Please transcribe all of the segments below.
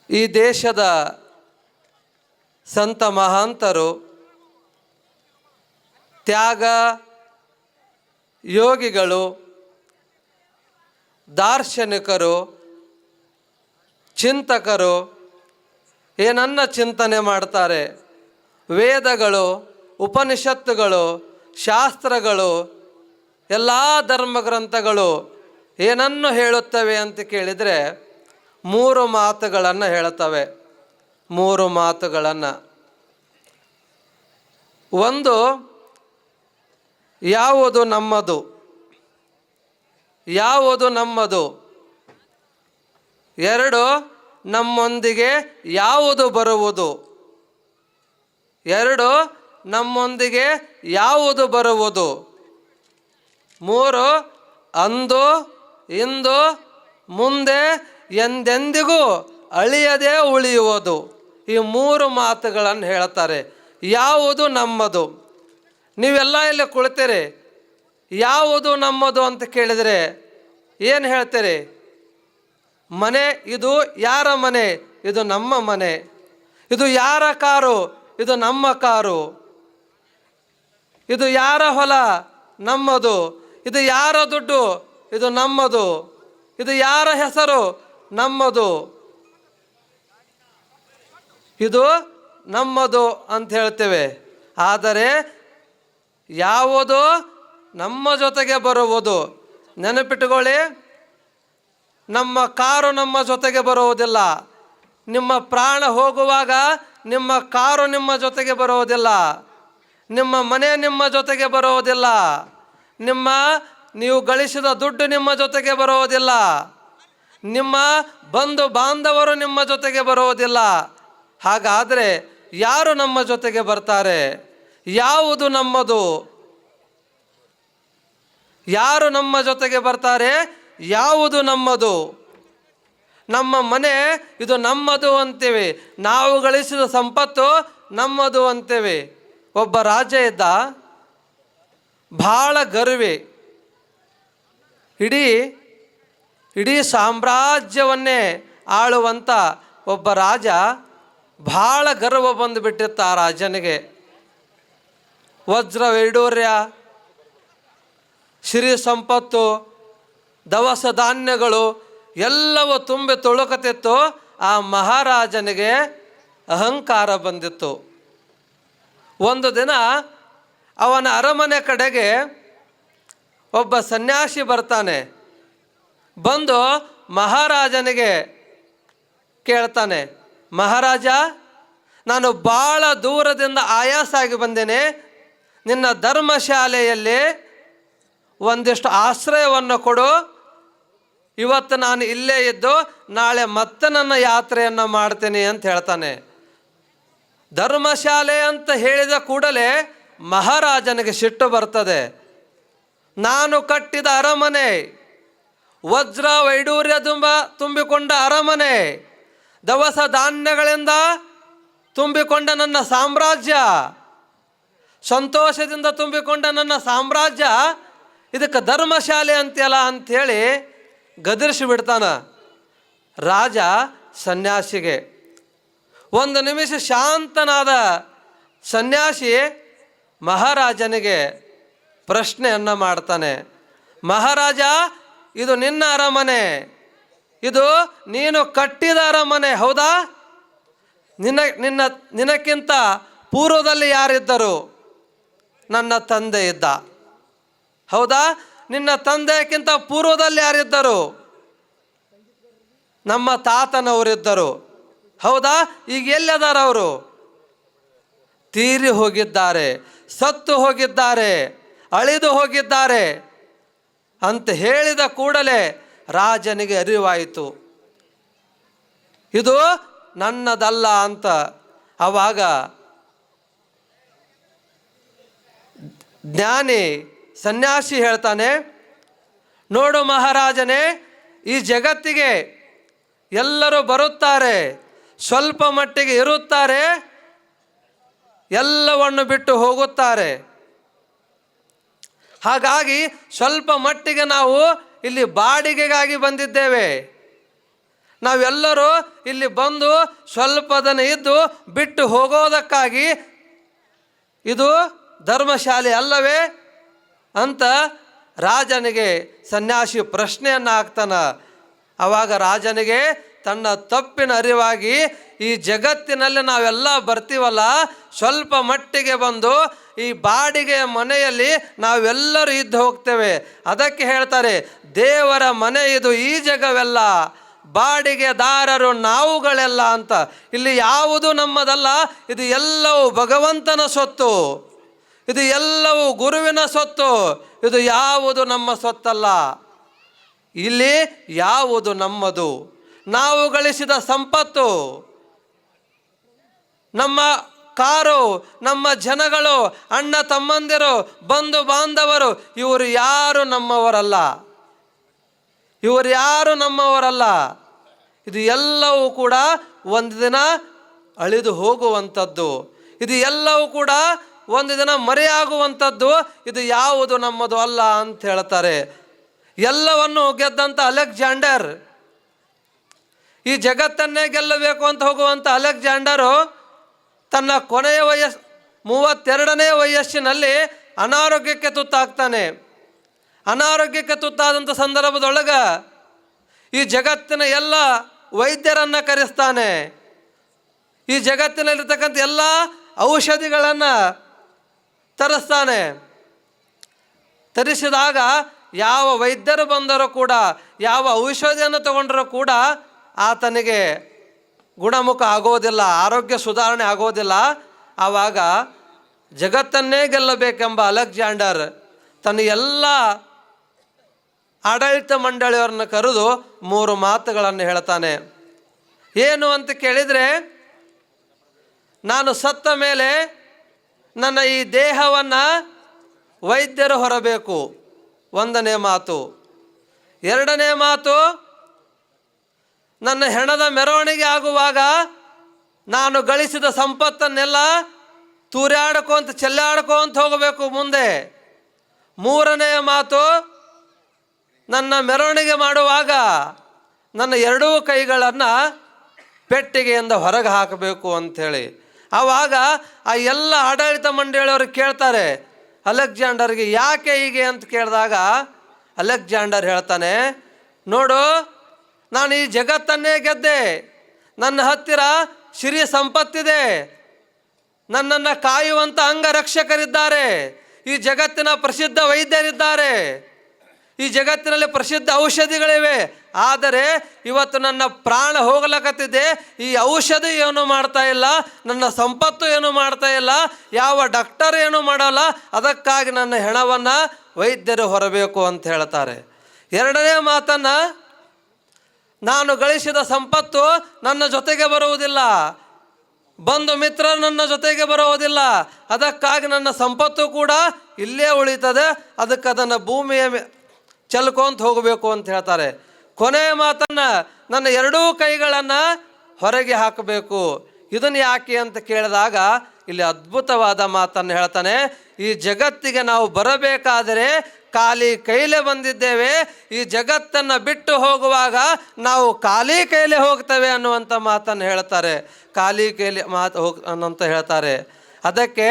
ಈ ದೇಶದ ಸಂತ ಮಹಾಂತರು, ತ್ಯಾಗ ಯೋಗಿಗಳು, ದಾರ್ಶನಿಕರು, ಚಿಂತಕರು ಏನನ್ನ ಚಿಂತನೆ ಮಾಡ್ತಾರೆ? ವೇದಗಳು, ಉಪನಿಷತ್ತುಗಳು, ಶಾಸ್ತ್ರಗಳು, ಎಲ್ಲ ಧರ್ಮಗ್ರಂಥಗಳು ಏನನ್ನು ಹೇಳುತ್ತವೆ ಅಂತ ಕೇಳಿದರೆ 3 ಮಾತುಗಳನ್ನು ಹೇಳುತ್ತವೆ. 3 ಮಾತುಗಳನ್ನು. ಒಂದು, ಯಾವುದು ನಮ್ಮದು, ಯಾವುದು ನಮ್ಮದು. 2, ನಮ್ಮೊಂದಿಗೆ ಯಾವುದು ಬರುವುದು. 2, ನಮ್ಮೊಂದಿಗೆ ಯಾವುದು ಬರುವುದು. 3, ಅಂದು ಇಂದು ಮುಂದೆ ಎಂದೆಂದಿಗೂ ಅಳಿಯದೇ ಉಳಿಯುವುದು. ಈ 3 ಮಾತುಗಳನ್ನು ಹೇಳ್ತಾರೆ. ಯಾವುದು ನಮ್ಮದು. ನೀವೆಲ್ಲ ಇಲ್ಲಿ ಕುಳಿತೀರಿ, ಯಾವುದು ನಮ್ಮದು ಅಂತ ಕೇಳಿದರೆ ಏನು ಹೇಳ್ತೀರಿ? ಮನೆ, ಇದು ಯಾರ ಮನೆ? ಇದು ನಮ್ಮ ಮನೆ. ಇದು ಯಾರ ಕಾರು? ಇದು ನಮ್ಮ ಕಾರು. ಇದು ಯಾರ ಹೊಲ? ನಮ್ಮದು. ಇದು ಯಾರ ದುಡ್ಡು? ಇದು ನಮ್ಮದು. ಇದು ಯಾರ ಹೆಸರು? ನಮ್ಮದು. ಇದು ನಮ್ಮದು ಅಂತ ಹೇಳ್ತೇವೆ. ಆದರೆ ಯಾವುದು ನಮ್ಮ ಜೊತೆಗೆ ಬರುವುದು? ನೆನಪಿಟ್ಟುಕೊಳ್ಳಿ, ನಮ್ಮ ಕಾರು ನಮ್ಮ ಜೊತೆಗೆ ಬರುವುದಿಲ್ಲ. ನಿಮ್ಮ ಪ್ರಾಣ ಹೋಗುವಾಗ ನಿಮ್ಮ ಕಾರು ನಿಮ್ಮ ಜೊತೆಗೆ ಬರುವುದಿಲ್ಲ. ನಿಮ್ಮ ಮನೆ ನಿಮ್ಮ ಜೊತೆಗೆ ಬರುವುದಿಲ್ಲ. ನೀವು ಗಳಿಸಿದ ದುಡ್ಡು ನಿಮ್ಮ ಜೊತೆಗೆ ಬರುವುದಿಲ್ಲ. ನಿಮ್ಮ ಬಂಧು ಬಾಂಧವರು ನಿಮ್ಮ ಜೊತೆಗೆ ಬರುವುದಿಲ್ಲ. ಹಾಗಾದರೆ ಯಾರು ನಮ್ಮ ಜೊತೆಗೆ ಬರ್ತಾರೆ? ಯಾವುದು ನಮ್ಮದು? ಯಾರು ನಮ್ಮ ಜೊತೆಗೆ ಬರ್ತಾರೆ? ಯಾವುದು ನಮ್ಮದು? ನಮ್ಮ ಮನೆ ಇದು ನಮ್ಮದು ಅಂತೇವೆ. ನಾವು ಗಳಿಸಿದ ಸಂಪತ್ತು ನಮ್ಮದು ಅಂತೇವೆ. ಒಬ್ಬ ರಾಜ ಇದ್ದ, ಭಾಳ ಗರ್ವಿ. ಇಡೀ ಸಾಮ್ರಾಜ್ಯವನ್ನೇ ಆಳುವಂಥ ಒಬ್ಬ ರಾಜ. ಭಾಳ ಗರ್ವ ಬಂದುಬಿಟ್ಟಿತ್ತು ಆ ರಾಜನಿಗೆ. ವಜ್ರ ವೈಡೂರ್ಯ, ಸಿರಿ ಸಂಪತ್ತು, ದವಸ ಧಾನ್ಯಗಳು ಎಲ್ಲವೂ ತುಂಬಿ ತುಳುಕುತ್ತಿತ್ತು. ಆ ಮಹಾರಾಜನಿಗೆ ಅಹಂಕಾರ ಬಂದಿತ್ತು. ಒಂದು ದಿನ ಅವನ ಅರಮನೆ ಕಡೆಗೆ ಒಬ್ಬ ಸನ್ಯಾಸಿ ಬರ್ತಾನೆ. ಬಂದು ಮಹಾರಾಜನಿಗೆ ಕೇಳ್ತಾನೆ, ಮಹಾರಾಜ, ನಾನು ಭಾಳ ದೂರದಿಂದ ಆಯಾಸ ಆಗಿ ಬಂದೇನೆ. ನಿನ್ನ ಧರ್ಮಶಾಲೆಯಲ್ಲಿ ಒಂದಿಷ್ಟು ಆಶ್ರಯವನ್ನು ಕೊಡು. ಇವತ್ತು ನಾನು ಇಲ್ಲೇ ಇದ್ದು ನಾಳೆ ಮತ್ತೆ ನನ್ನ ಯಾತ್ರೆಯನ್ನು ಮಾಡ್ತೇನೆ ಅಂತ ಹೇಳ್ತಾನೆ. ಧರ್ಮಶಾಲೆ ಅಂತ ಹೇಳಿದ ಕೂಡಲೇ ಮಹಾರಾಜನಿಗೆ ಸಿಟ್ಟು ಬರ್ತದೆ. ನಾನು ಕಟ್ಟಿದ ಅರಮನೆ, ವಜ್ರ ವೈಡೂರ್ಯ ತುಂಬಿಕೊಂಡ ಅರಮನೆ, ದವಸ ಧಾನ್ಯಗಳಿಂದ ತುಂಬಿಕೊಂಡ ನನ್ನ ಸಾಮ್ರಾಜ್ಯ, ಸಂತೋಷದಿಂದ ತುಂಬಿಕೊಂಡ ನನ್ನ ಸಾಮ್ರಾಜ್ಯ, ಇದಕ್ಕೆ ಧರ್ಮಶಾಲೆ ಅಂತೆಲ್ಲ ಅಂಥೇಳಿ ಗದರಿಸಿ ಬಿಡ್ತಾನ ರಾಜ ಸನ್ಯಾಸಿಗೆ. ಒಂದು ನಿಮಿಷ ಶಾಂತನಾದ ಸನ್ಯಾಸಿ ಮಹಾರಾಜನಿಗೆ ಪ್ರಶ್ನೆಯನ್ನು ಮಾಡ್ತಾನೆ. ಮಹಾರಾಜ, ಇದು ನಿನ್ನ ಅರಮನೆ, ಇದು ನೀನು ಕಟ್ಟಿದ ಅರಮನೆ, ಹೌದಾ? ನಿನಕ್ಕಿಂತ ಪೂರ್ವದಲ್ಲಿ ಯಾರಿದ್ದರು? ನನ್ನ ತಂದೆ ಇದ್ದ. ಹೌದಾ? ನಿನ್ನ ತಂದೆಯಕ್ಕಿಂತ ಪೂರ್ವದಲ್ಲಿ ಯಾರಿದ್ದರು? ನಮ್ಮ ತಾತನವರಿದ್ದರು. ಹೌದಾ? ಈಗ ಎಲ್ಲಿದ್ದಾರೆ ಅವರು? ತೀರಿ ಹೋಗಿದ್ದಾರೆ, ಸತ್ತು ಹೋಗಿದ್ದಾರೆ, ಅಳಿದು ಹೋಗಿದ್ದಾರೆ ಅಂತ ಹೇಳಿದ ಕೂಡಲೇ ರಾಜನಿಗೆ ಅರಿವಾಯಿತು, ಇದು ನನ್ನದಲ್ಲ ಅಂತ. ಆವಾಗ ಜ್ಞಾನಿ ಸನ್ಯಾಸಿ ಹೇಳ್ತಾನೆ, ನೋಡು ಮಹಾರಾಜನೇ, ಈ ಜಗತ್ತಿಗೆ ಎಲ್ಲರೂ ಬರುತ್ತಾರೆ, ಸ್ವಲ್ಪ ಮಟ್ಟಿಗೆ ಇರುತ್ತಾರೆ, ಎಲ್ಲವನ್ನು ಬಿಟ್ಟು ಹೋಗುತ್ತಾರೆ. ಹಾಗಾಗಿ ಸ್ವಲ್ಪ ಮಟ್ಟಿಗೆ ನಾವು ಇಲ್ಲಿ ಬಾಡಿಗೆಗಾಗಿ ಬಂದಿದ್ದೇವೆ. ನಾವೆಲ್ಲರೂ ಇಲ್ಲಿ ಬಂದು ಸ್ವಲ್ಪ ದಿನ ಇದ್ದು ಬಿಟ್ಟು ಹೋಗೋದಕ್ಕಾಗಿ ಇದು ಧರ್ಮಶಾಲೆ ಅಲ್ಲವೇ ಅಂತ ರಾಜನಿಗೆ ಸನ್ಯಾಸಿ ಪ್ರಶ್ನೆಯನ್ನು ಹಾಕ್ತಾನ. ಆವಾಗ ರಾಜನಿಗೆ ತನ್ನ ತಪ್ಪಿನ ಅರಿವಾಗಿ, ಈ ಜಗತ್ತಿನಲ್ಲಿ ನಾವೆಲ್ಲ ಬರ್ತೀವಲ್ಲ, ಸ್ವಲ್ಪ ಮಟ್ಟಿಗೆ ಬಂದು ಈ ಬಾಡಿಗೆಯ ಮನೆಯಲ್ಲಿ ನಾವೆಲ್ಲರೂ ಇದ್ದು ಹೋಗ್ತೇವೆ. ಅದಕ್ಕೆ ಹೇಳ್ತಾರೆ, ದೇವರ ಮನೆ ಇದು, ಈ ಜಗವೆಲ್ಲ, ಬಾಡಿಗೆದಾರರು ನಾವುಗಳೆಲ್ಲ ಅಂತ. ಇಲ್ಲಿ ಯಾವುದು ನಮ್ಮದಲ್ಲ, ಇದು ಎಲ್ಲವೂ ಭಗವಂತನ ಸೊತ್ತು, ಇದು ಎಲ್ಲವೂ ಗುರುವಿನ ಸೊತ್ತು, ಇದು ಯಾವುದು ನಮ್ಮ ಸೊತ್ತಲ್ಲ. ಇಲ್ಲಿ ಯಾವುದು ನಮ್ಮದು? ನಾವು ಗಳಿಸಿದ ಸಂಪತ್ತು, ನಮ್ಮ ಕಾರು, ನಮ್ಮ ಜನಗಳು, ಅಣ್ಣ ತಮ್ಮಂದಿರು, ಬಂಧು ಬಾಂಧವರು, ಇವರು ಯಾರು ನಮ್ಮವರಲ್ಲ, ಇವರು ಯಾರು ನಮ್ಮವರಲ್ಲ. ಇದು ಎಲ್ಲವೂ ಕೂಡ ಒಂದು ದಿನ ಅಳಿದು ಹೋಗುವಂಥದ್ದು, ಇದು ಎಲ್ಲವೂ ಕೂಡ ಒಂದು ದಿನ ಮರೆಯಾಗುವಂಥದ್ದು. ಇದು ಯಾವುದು ನಮ್ಮದು ಅಲ್ಲ ಅಂತ ಹೇಳ್ತಾರೆ. ಎಲ್ಲವನ್ನು ಗೆದ್ದಂಥ ಅಲೆಕ್ಸಾಂಡರ್, ಈ ಜಗತ್ತನ್ನೇ ಗೆಲ್ಲಬೇಕು ಅಂತ ಹೋಗುವಂಥ ಅಲೆಕ್ಸಾಂಡರು ತನ್ನ ಕೊನೆಯ 32ನೇ ವಯಸ್ಸಿನಲ್ಲಿ ಅನಾರೋಗ್ಯಕ್ಕೆ ತುತ್ತಾಗ್ತಾನೆ. ಅನಾರೋಗ್ಯಕ್ಕೆ ತುತ್ತಾದಂಥ ಸಂದರ್ಭದೊಳಗೆ ಈ ಜಗತ್ತಿನ ಎಲ್ಲ ವೈದ್ಯರನ್ನು ಕರೆಸ್ತಾನೆ. ಈ ಜಗತ್ತಿನಲ್ಲಿರ್ತಕ್ಕಂಥ ಎಲ್ಲ ಔಷಧಿಗಳನ್ನು ತರಿಸ್ತಾನೆ. ತರಿಸಿದಾಗ ಯಾವ ವೈದ್ಯರು ಬಂದರೂ ಕೂಡ, ಯಾವ ಔಷಧಿಯನ್ನು ತಗೊಂಡರೂ ಕೂಡ ಆತನಿಗೆ ಗುಣಮುಖ ಆಗೋದಿಲ್ಲ, ಆರೋಗ್ಯ ಸುಧಾರಣೆ ಆಗೋದಿಲ್ಲ. ಆವಾಗ ಜಗತ್ತನ್ನೇ ಗೆಲ್ಲಬೇಕೆಂಬ ಅಲೆಕ್ಸಾಂಡರ್ ತನ್ನ ಎಲ್ಲ ಆಡಳಿತ ಮಂಡಳಿಯವರನ್ನು ಕರೆದು 3 ಮಾತುಗಳನ್ನು ಹೇಳ್ತಾನೆ. ಏನು ಅಂತ ಕೇಳಿದರೆ, ನಾನು ಸತ್ತ ಮೇಲೆ ನನ್ನ ಈ ದೇಹವನ್ನು ವೈದ್ಯರು ಹೊರಬೇಕು, 1ನೇ ಮಾತು. 2ನೇ ಮಾತು, ನನ್ನ ಹೆಣದ ಮೆರವಣಿಗೆ ಆಗುವಾಗ ನಾನು ಗಳಿಸಿದ ಸಂಪತ್ತನ್ನೆಲ್ಲ ತೂರ್ಯಾಡ್ಕೊಂತ ಚೆಲ್ಲಾಡ್ಕೊಂತ ಹೋಗಬೇಕು ಮುಂದೆ. 3ನೇ ಮಾತು, ನನ್ನ ಮೆರವಣಿಗೆ ಮಾಡುವಾಗ ನನ್ನ 2 ಕೈಗಳನ್ನು ಪೆಟ್ಟಿಗೆಯಿಂದ ಹೊರಗೆ ಹಾಕಬೇಕು ಅಂಥೇಳಿ. ಆವಾಗ ಆ ಎಲ್ಲ ಆಡಳಿತ ಮಂಡಳಿಯವರು ಕೇಳ್ತಾರೆ ಅಲೆಕ್ಸಾಂಡರ್ಗೆ, ಯಾಕೆ ಹೀಗೆ ಅಂತ ಕೇಳಿದಾಗ ಅಲೆಕ್ಸಾಂಡರ್ ಹೇಳ್ತಾನೆ, ನೋಡು, ನಾನು ಈ ಜಗತ್ತನ್ನೇ ಗೆದ್ದೆ, ನನ್ನ ಹತ್ತಿರ ಸಿರಿ ಸಂಪತ್ತಿದೆ, ನನ್ನನ್ನು ಕಾಯುವಂಥ ಅಂಗರಕ್ಷಕರಿದ್ದಾರೆ, ಈ ಜಗತ್ತಿನ ಪ್ರಸಿದ್ಧ ವೈದ್ಯರಿದ್ದಾರೆ, ಈ ಜಗತ್ತಿನಲ್ಲಿ ಪ್ರಸಿದ್ಧ ಔಷಧಿಗಳಿವೆ. ಆದರೆ ಇವತ್ತು ನನ್ನ ಪ್ರಾಣ ಹೋಗ್ಲಕತ್ತಿದೆ, ಈ ಔಷಧಿ ಏನು ಮಾಡ್ತಾ ಇಲ್ಲ, ನನ್ನ ಸಂಪತ್ತು ಏನು ಮಾಡ್ತಾ ಇಲ್ಲ, ಯಾವ ಡಾಕ್ಟರ್ ಏನು ಮಾಡಲ್ಲ, ಅದಕ್ಕಾಗಿ ನನ್ನ ಹೆಣವನ್ನು ವೈದ್ಯರು ಹೊರಬೇಕು ಅಂತ ಹೇಳ್ತಾರೆ. 2ನೇ ಮಾತನ್ನು, ನಾನು ಗಳಿಸಿದ ಸಂಪತ್ತು ನನ್ನ ಜೊತೆಗೆ ಬರುವುದಿಲ್ಲ, ಬಂಧು ಮಿತ್ರ ನನ್ನ ಜೊತೆಗೆ ಬರುವುದಿಲ್ಲ, ಅದಕ್ಕಾಗಿ ನನ್ನ ಸಂಪತ್ತು ಕೂಡ ಇಲ್ಲೇ ಉಳಿತದೆ, ಅದಕ್ಕೆ ಅದನ್ನು ಭೂಮಿಯ ಚೆಲ್ಕೊಂತ ಹೋಗಬೇಕು ಅಂತ ಹೇಳ್ತಾರೆ. ಕೊನೆಯ ಮಾತನ್ನು, ನನ್ನ 2 ಕೈಗಳನ್ನು ಹೊರಗೆ ಹಾಕಬೇಕು. ಇದನ್ನು ಯಾಕೆ ಅಂತ ಕೇಳಿದಾಗ ಇಲ್ಲಿ ಅದ್ಭುತವಾದ ಮಾತನ್ನು ಹೇಳ್ತಾನೆ. ಈ ಜಗತ್ತಿಗೆ ನಾವು ಬರಬೇಕಾದರೆ ಖಾಲಿ ಕೈಲೇ ಬಂದಿದ್ದೇವೆ, ಈ ಜಗತ್ತನ್ನು ಬಿಟ್ಟು ಹೋಗುವಾಗ ನಾವು ಖಾಲಿ ಕೈಲೇ ಹೋಗ್ತೇವೆ ಅನ್ನುವಂಥ ಮಾತನ್ನು ಹೇಳ್ತಾರೆ. ಖಾಲಿ ಕೈಲಿ ಅನ್ನುವಂತ ಹೇಳ್ತಾರೆ. ಅದಕ್ಕೆ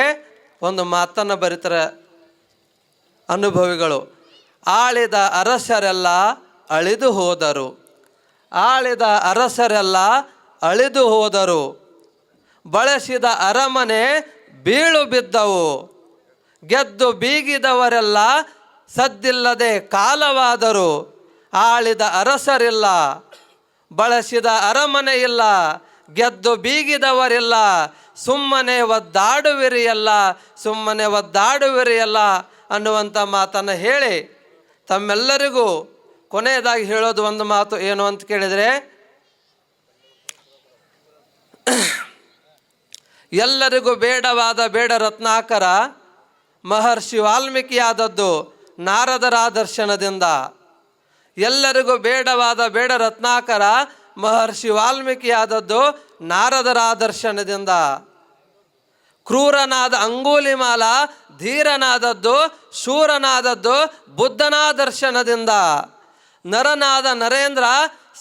ಒಂದು ಮಾತನ್ನು ಬರೀತಾರೆ ಅನುಭವಿಗಳು, ಆಳಿದ ಅರಸರೆಲ್ಲ ಅಳಿದು ಹೋದರು, ಆಳಿದ ಅರಸರೆಲ್ಲ ಅಳಿದು ಹೋದರು, ಬಳಸಿದ ಅರಮನೆ ಬೀಳು ಬಿದ್ದವು, ಗೆದ್ದು ಬೀಗಿದವರೆಲ್ಲ ಸದ್ದಿಲ್ಲದೆ ಕಾಲವಾದರು, ಆಳಿದ ಅರಸರಿಲ್ಲ, ಬಳಸಿದ ಅರಮನೆ ಇಲ್ಲ, ಗೆದ್ದು ಬೀಗಿದವರಿಲ್ಲ, ಸುಮ್ಮನೆ ಒದ್ದಾಡುವಿರಿಯಲ್ಲ, ಸುಮ್ಮನೆ ಒದ್ದಾಡುವಿರಿಯಲ್ಲ ಅನ್ನುವಂಥ ಮಾತನ್ನು ಹೇಳಿ ತಮ್ಮೆಲ್ಲರಿಗೂ ಕೊನೆಯದಾಗಿ ಹೇಳೋದು ಒಂದು ಮಾತು ಏನು ಅಂತ ಕೇಳಿದರೆ, ಎಲ್ಲರಿಗೂ ಬೇಡವಾದ ಬೇಡ ರತ್ನಾಕರ ಮಹರ್ಷಿ ವಾಲ್ಮೀಕಿಯಾದದ್ದು ನಾರದರ ದರ್ಶನದಿಂದ. ಎಲ್ಲರಿಗೂ ಬೇಡವಾದ ಬೇಡ ರತ್ನಾಕರ ಮಹರ್ಷಿ ವಾಲ್ಮೀಕಿಯಾದದ್ದು ನಾರದರ ದರ್ಶನದಿಂದ. ಕ್ರೂರನಾದ ಅಂಗುಲಿಮಾಲ ಧೀರನಾದದ್ದು ಶೂರನಾದದ್ದು ಬುದ್ಧನ ದರ್ಶನದಿಂದ. ನರನಾದ ನರೇಂದ್ರ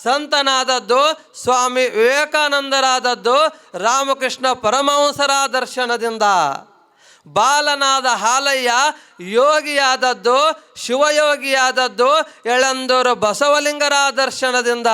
ಸಂತನಾದದ್ದು ಸ್ವಾಮಿ ವಿವೇಕಾನಂದರಾದದ್ದು ರಾಮಕೃಷ್ಣ ಪರಮಹಂಸರ ದರ್ಶನದಿಂದ. ಬಾಲನಾದ ಹಾಲಯ್ಯ ಯೋಗಿಯಾದದ್ದು ಶಿವಯೋಗಿಯಾದದ್ದು ಯಳಂದೂರು ಬಸವಲಿಂಗರ ದರ್ಶನದಿಂದ.